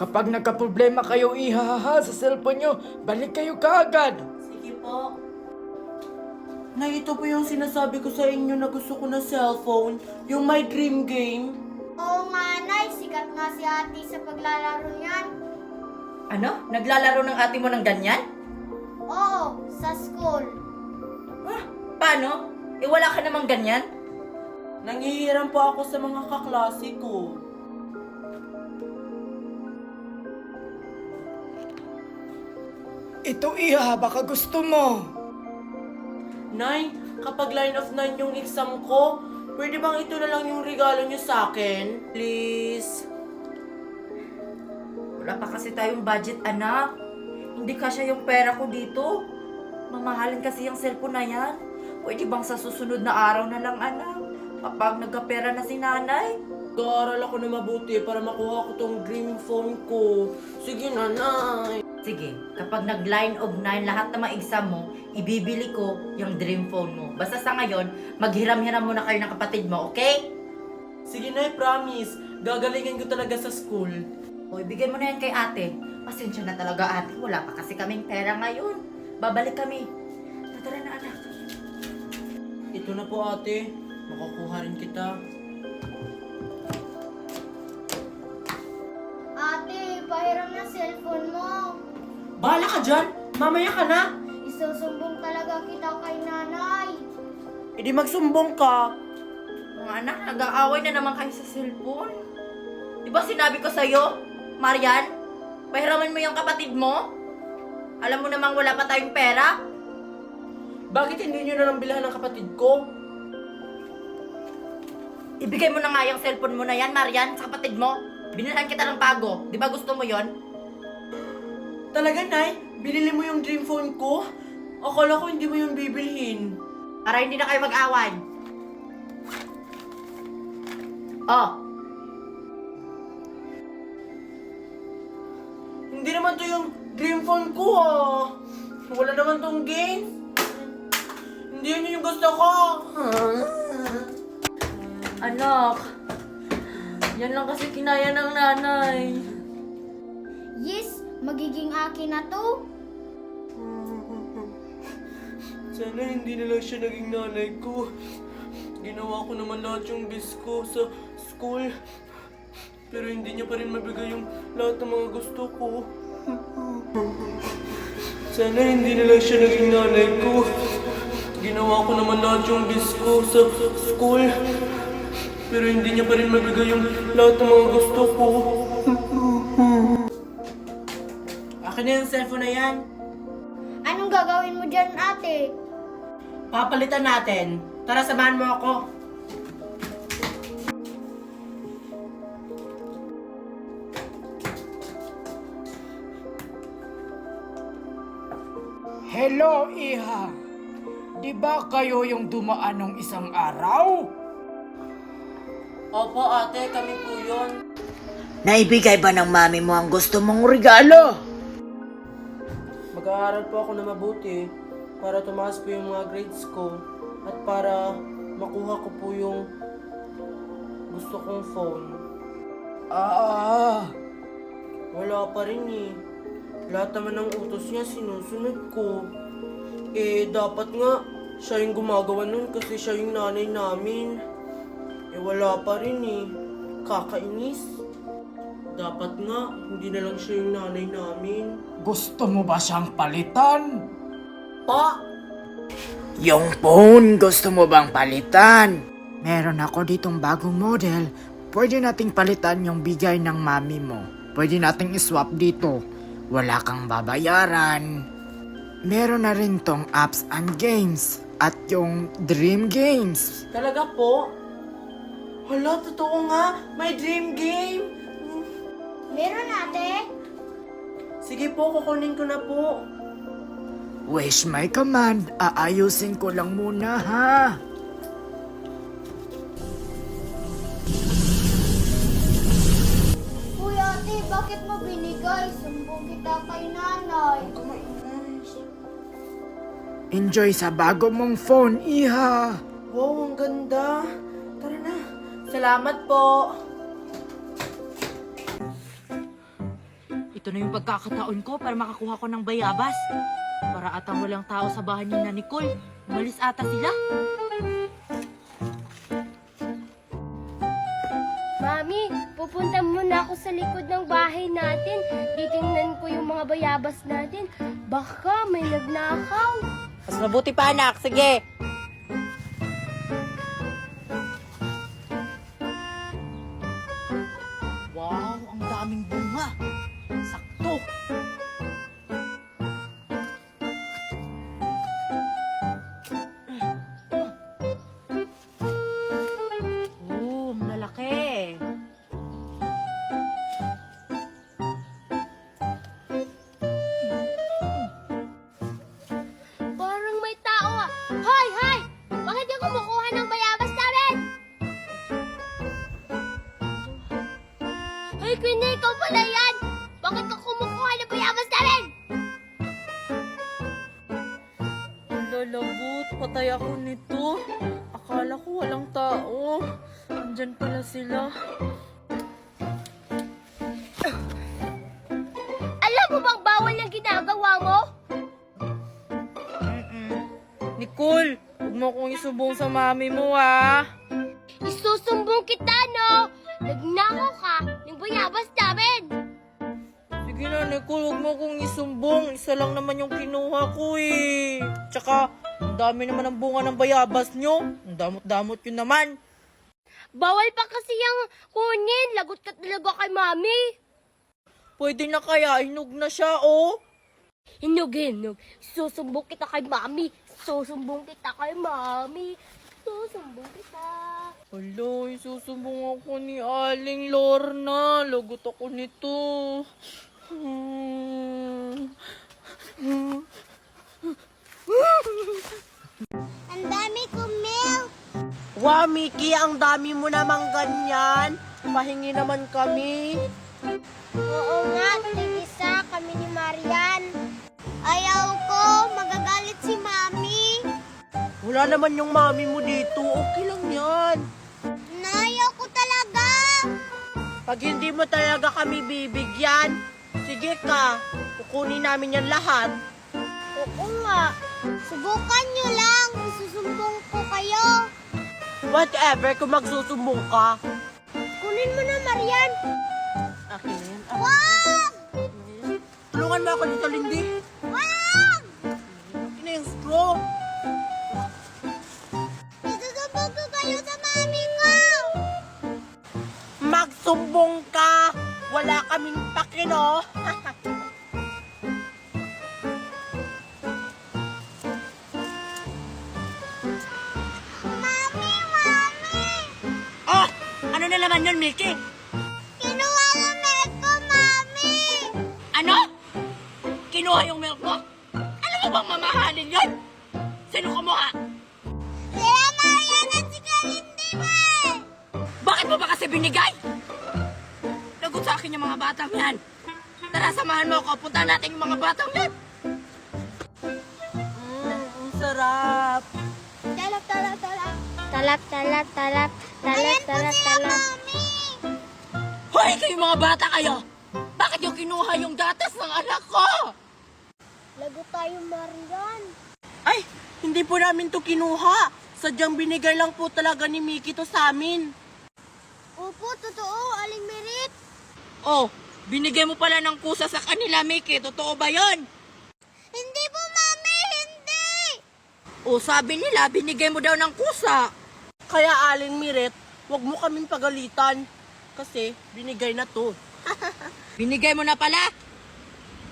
Kapag nagka-problema kayo ihahaha sa cellphone nyo, balik kayo kaagad. Sige po. Nay, ito po yung sinasabi ko sa inyo na gusto ko na cellphone. Yung my dream game. Oo nga, Nay. Sikat nga si ate sa paglalaro niyan. Ano? Naglalaro ng ate mo ng ganyan? Oo, sa school. Ah, paano? Eh wala ka namang ganyan? Nangihiram po ako sa mga kaklase ko. Ito iha, baka gusto mo. Nay, kapag line of 9 yung exam ko, pwede bang ito na lang yung regalo niyo sa akin? Please? Wala pa kasi tayong budget, anak. Hindi kasya yung pera ko dito. Mamahalin kasi yung cellphone na yan. Pwede bang sa susunod na araw na lang, anak? Kapag nagkapera na si nanay? Mag-aaral ako na mabuti para makuha ko tong dream phone ko. Sige na, Nay. Sige, kapag nag-line of 9 lahat ng mga exam mo, ibibili ko yung dream phone mo. Basta sa ngayon, maghiram-hiram muna kayo ng kapatid mo, okay? Sige, Nay, promise. Gagalingin ko talaga sa school. O, ibigay mo na yan kay ate. Pasensya na talaga ate, wala pa kasi kaming pera ngayon. Babalik kami. Tara na anak. Ito na po, ate. Makukuha rin kita. Ate, pahiram na cellphone mo. Bahala ka dyan! Mamaya ka na! Isusumbong talaga kita kay nanay. E di magsumbong ka. Mga anak, nag-aaway na naman kayo sa cellphone. Di ba sinabi ko sa'yo, Marian? Pahiraman mo yung kapatid mo? Alam mo namang wala pa tayong pera? Bakit hindi nyo na lang bilhan ng kapatid ko? Ibigay mo na nga yung cellphone mo na yan, Marian, sa kapatid mo. Binilhan kita ng bago. Di ba gusto mo yon? Talaga, Nay? Binili mo yung dream phone ko? Akala ko hindi mo yung bibilhin. Para hindi na kayo mag-away. Oh, Hindi naman to yung dream phone ko, ah. Wala naman tong game. Hindi yun yung gusto ko. anak. Yan lang kasi kinaya ng nanay. Yes, magiging akin na to. Sana hindi na lang siya naging nanay ko. Ginawa ko naman lahat yung best ko sa school. Pero hindi niya pa rin mabigay yung lahat ng mga gusto ko. Sana hindi na lang siya naging nanay ko. Ginawa ko naman lahat yung best ko sa school. Pero hindi niya pa rin mabigay yung lahat ng mga gusto ko. Akin na yung cellphone na yan. Anong gagawin mo dyan, ate? Papalitan natin. Tara, samahan mo ako. Hello iha. Di ba kayo yung dumaan nung isang araw? Opo, ate, kami po yun. Naibigay ba ng mami mo ang gusto mong regalo? Mag-aaral po ako na mabuti para tumaas po yung mga grades ko at para makuha ko po yung gusto kong phone. Wala pa rin eh. Lahat naman ng utos niya sinusunod ko. Eh, dapat nga siya yung gumagawa nun kasi siya yung nanay namin. Eh, wala pa rin eh. Kakainis. Dapat nga, hindi na lang siya yung nanay namin. Gusto mo ba siyang palitan? Pa! Yung phone, gusto mo bang palitan? Meron ako ditong bagong model. Pwede nating palitan yung bigay ng mami mo. Pwede nating iswap dito. Wala kang babayaran. Meron na rin tong apps and games. At yung dream games. Talaga po? Hala, totoo nga. May dream game. Meron, ate? Sige po, kukunin ko na po. Wish my command. Aayusin ko lang muna ha. Uy, ate, bakit mo binigay? Sumbong kita kay nanay. Enjoy sa bago mong phone, iha. Wow, ang ganda. Tara na. Salamat po. ito na yung pagkakataon ko para makakuha ko ng bayabas. Para atang walang tao sa bahay ni na Nicole. Umalis ata sila. Mami, pupunta muna ako sa likod ng bahay natin. Titingnan ko yung mga bayabas natin. Baka may nagnakaw. Mas mabuti pa, anak. Sige. Wow, ang daming bunga. Sakto. Oh, ang lalaki. Parang may tao ah. Hoy, hoy! Bakit yung kumukuha ng bayabas namin? Hoy, Queenie, ikaw pala yan! Bakit ka kumukuha ng bayabas namin? Lalagot, patay ako nito. Akala ko walang tao. Andyan pala sila. Alam mo bang bawal yung ginagawa mo? Nicole, huwag mo akong isumbong sa mami mo, ha? Isusumbong kita, no? Nagnakaw ka ng bayabas namin! Sige na, Nicole, huwag mo akong isumbong. Isa lang naman yung kinuha ko, eh. Tsaka, ang dami naman ng bunga ng bayabas nyo. Ang damot-damot yun naman. Bawal pa kasi yung kunin. Lagot ka talaga kay mami. Pwede na kaya, hinog na siya, oh. Hinog. Susumbong kita kay mami. Susumbong kita kay mami. Susumbong kita. Hala, isusumbong ako ni Aling Lorna. Lagot ako nito. Ang dami kong milk. Wow, Mickey, ang dami mo namang ganyan. Pahingi naman kami. Oo nga, tigisa kami ni Marian. Ayaw ko, magagalit si mami. Wala naman yung mami mo dito. Okay lang yan. Nayaw ko talaga. Pag hindi mo talaga kami bibigyan, sige ka, kukunin namin yan lahat. Oo nga. Subukan nyo lang. Isusumbong ko kayo. Whatever, kung magsusumbong ka. Kunin mo na, Marian. Akin na yan. Wag! Tulungan mo ako dito, Lindy. Wag! Akin na yung straw. Isusumbong ko kayo sa mami ko. Magsumbong ka. Wala kaming pakino. Mami! Oh, ano na naman yun, Mickey? Kinuha ng milk ko, mami! Ano? Kinuha yung milk mo? Alam mo bang mamahalin yun? Sino kumuha? Sila Marian at si Kalindy mo eh! Bakit mo ba kasi binigay? Lagot sa akin yung mga batang yan. Tara, samahan mo ako. Punta natin yung mga batang yan. Ang sarap. Talap, talap, talap. Talap, talap, talap. Talap, talap, talap. Hoy, kayo mga bata kayo! Bakit yung kinuha yung gatas ng anak ko? Lago tayo, Marian. Ay, hindi po namin to kinuha. Sadyang binigay lang po talaga ni Mickey to sa amin. Opo, totoo, Aling Merit. Oh, binigay mo pala ng kusa sa kanila, Mickey. Totoo ba yon? Hindi po, mami, hindi. O sabi nila, binigay mo daw ng kusa. Kaya Aling Miret, wag mo kaming pagalitan. Kasi binigay na to. Binigay mo na pala?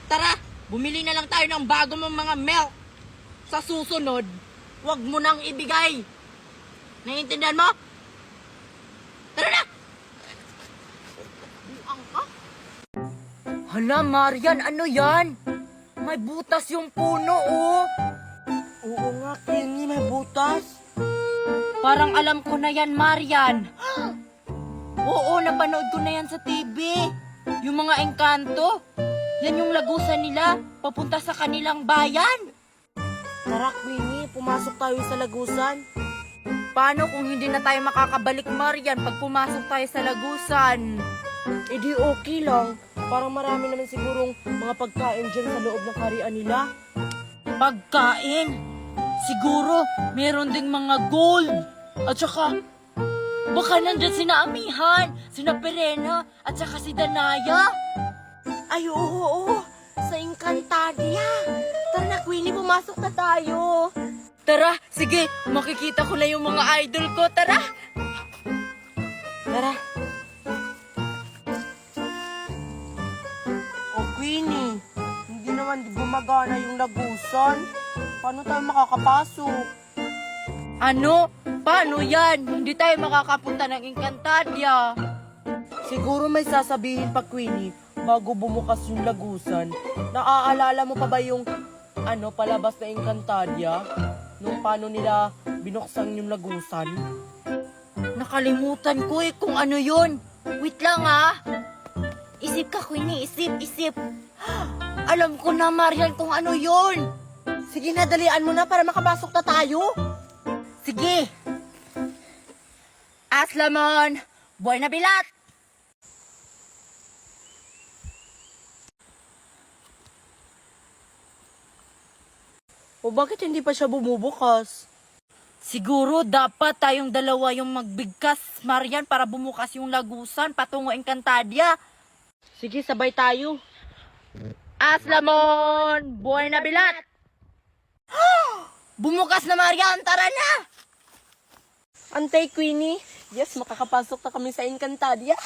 Tara, bumili na lang tayo ng bago mong mga milk. Sa susunod, wag mo nang ibigay. Naiintindihan mo? Tara na! Buang ka? Hala, Marian, ano yan? May butas yung puno, oh. Oo nga, Queenie, may butas. Parang alam ko na yan, Marian. Oo, napanood ko na yan sa TV. Yung mga engkanto. Yan yung lagusan nila, papunta sa kanilang bayan. Tara, Queenie, pumasok tayo sa lagusan. Paano kung hindi na tayo makakabalik, Marian, pag pumasok tayo sa lagusan? Eh di okay lang. Parang marami naman sigurong mga pagkain dyan sa loob ng karian nila. Pagkain? Siguro, meron ding mga gold. At saka, baka nandyan sina Amihan, sina Perena, at saka si Danaya. Ay, oo. Sa Encantadia. Tara na, Queenie, pumasok na tayo. Tara, sige, makikita ko na yung mga idol ko. Tara! Tara. Oh, Queenie, hindi naman gumagana yung lagusan. Paano tayo makakapasok? Ano? Paano yan? Hindi tayo makakapunta ng Encantadia. Siguro may sasabihin pa, Queenie, bago bumukas yung lagusan. Naaalala mo pa ba yung palabas na Encantadia? Nung paano nila binuksan yung lagusan? Nakalimutan ko kung ano yun. Wait lang Isip ka, Queenie. Isip. Alam ko na, Marian, kung ano yun. Sige na, dalian mo na para makapasok na tayo. Sige. Aslamon, buhay na bilat. O bakit hindi pa siya bumubukas? Siguro dapat tayong dalawa yung magbigkas, Marian, para bumukas yung lagusan patungo Encantadia. Sige, sabay tayo. Aslamon, buhay na bilat. Bumukas na, Marian, tara na. Antay, Queenie. Yes, makakapasok na kami sa Encantadia.